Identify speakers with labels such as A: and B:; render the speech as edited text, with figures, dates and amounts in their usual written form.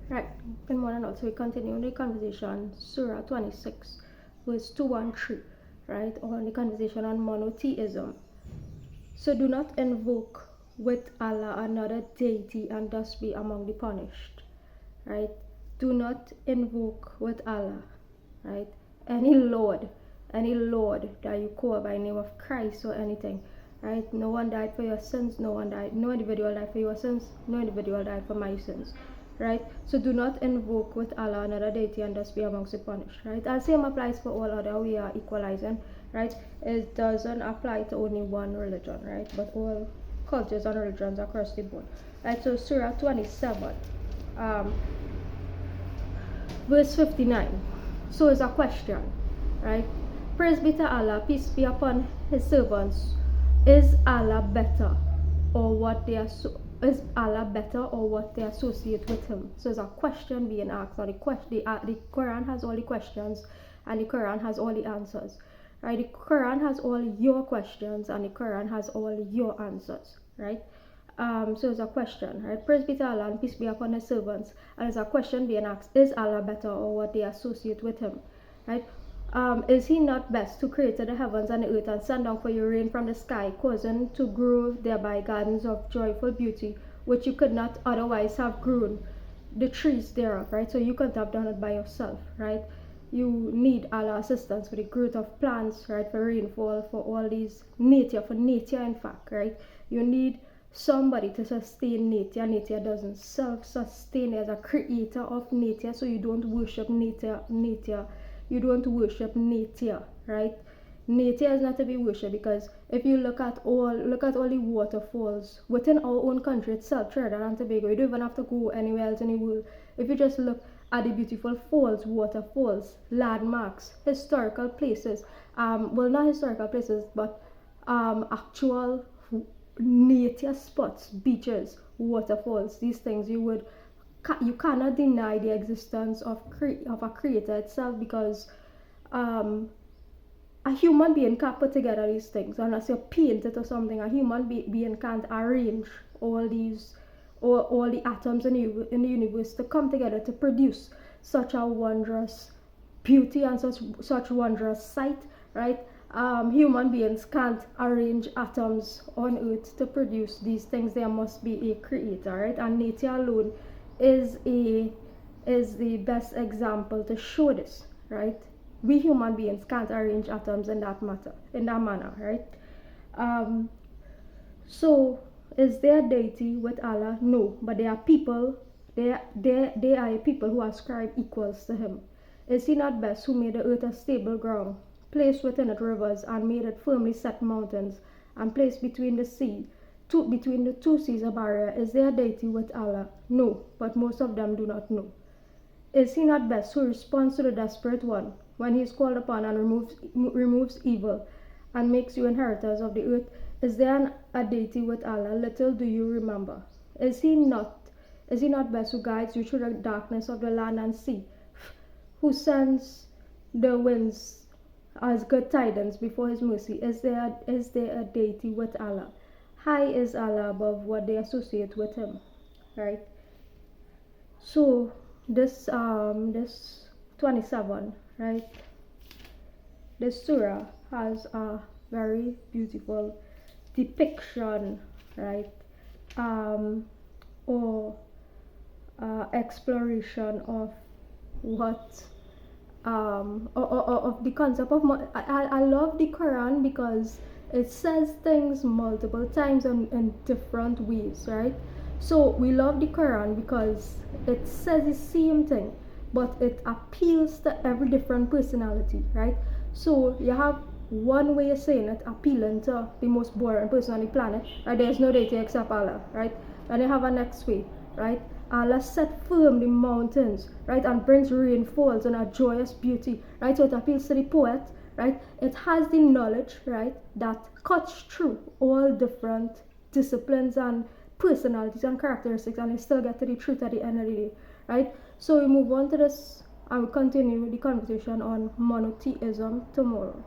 A: Right, good morning. Also, we continue the conversation, Surah 26, verse 2 and 3, right, on the conversation on monotheism. So do not invoke with Allah another deity and thus be among the punished, right? Do not invoke with Allah, right? Any Lord that you call by the name of Christ or anything, right? No one died for your sins, no individual died for your sins, no individual died for my sins, right? So do not invoke with Allah another deity and thus be amongst the punished, right? And same applies for all other, we are equalizing, right? It doesn't apply to only one religion, right? But all cultures and religions across the board, right? So Surah 27, verse 59. So it's a question, right? Praise be to Allah, peace be upon his servants. Is Allah better or what they is Allah better or what they associate with him? So it's a question being asked. Now the Quran has all the questions and the Quran has all the answers. Right? The Quran has all your questions and the Quran has all your answers, right? So it's a question, right? Praise be to Allah and peace be upon his servants. And it's a question being asked, is Allah better or what they associate with him, right? Is he not best who created the heavens and the earth and sent down for you rain from the sky, causing to grow thereby gardens of joyful beauty, which you could not otherwise have grown, the trees thereof, right? So you couldn't have done it by yourself, right? You need Allah's assistance for the growth of plants, right? For rainfall, for all these for nature in fact, right? You need somebody to sustain nature. Nature doesn't self-sustain as a creator of nature, so you don't worship nature. You don't worship nature, right? Nature is not to be worshipped, because if you look at all the waterfalls within our own country itself, Trinidad and Tobago, you don't even have to go anywhere else in the world. If you just look at the beautiful falls, waterfalls, landmarks, historical places, well, not historical places, but actual nature spots, beaches, waterfalls, these things, you cannot deny the existence of a creator itself, because a human being can't put together these things unless you paint it or something. A human being can't arrange all the atoms in the universe to come together to produce such a wondrous beauty and such wondrous sight, right? Human beings can't arrange atoms on earth to produce these things. There must be a creator, right? And nature alone is the best example to show this, right? We human beings can't arrange atoms in that manner, right? So is there a deity with Allah? No, but there are people. They are people who ascribe equals to him. Is he not best who made the earth a stable ground, placed within it rivers, and made it firmly set mountains, and placed between between the two seas a barrier? Is there a deity with Allah? No, but most of them do not know. Is he not best who responds to the desperate one when he is called upon and removes evil and makes you inheritors of the earth? Is there a deity with Allah? Little do you remember. Is he not best who guides you through the darkness of the land and sea, who sends the winds as good tidings before his mercy? Is there a deity with Allah? High is Allah above what they associate with him, right? So this 27, right? This surah has a very beautiful depiction, right? Or exploration of what of the concept of I love the Quran because it says things multiple times in different ways, right? So we love the Quran because it says the same thing, but it appeals to every different personality, right? So you have one way of saying it appealing to the most boring person on the planet, right? There's no deity except Allah, right? And you have a next way, right? Allah set firm the mountains, right, and brings rainfalls and a joyous beauty, right? So it appeals to the poet, right? It has the knowledge, right, that cuts through all different disciplines and personalities and characteristics, and you still get to the truth at the end of the day, right? So we move on to this and we continue the conversation on monotheism tomorrow.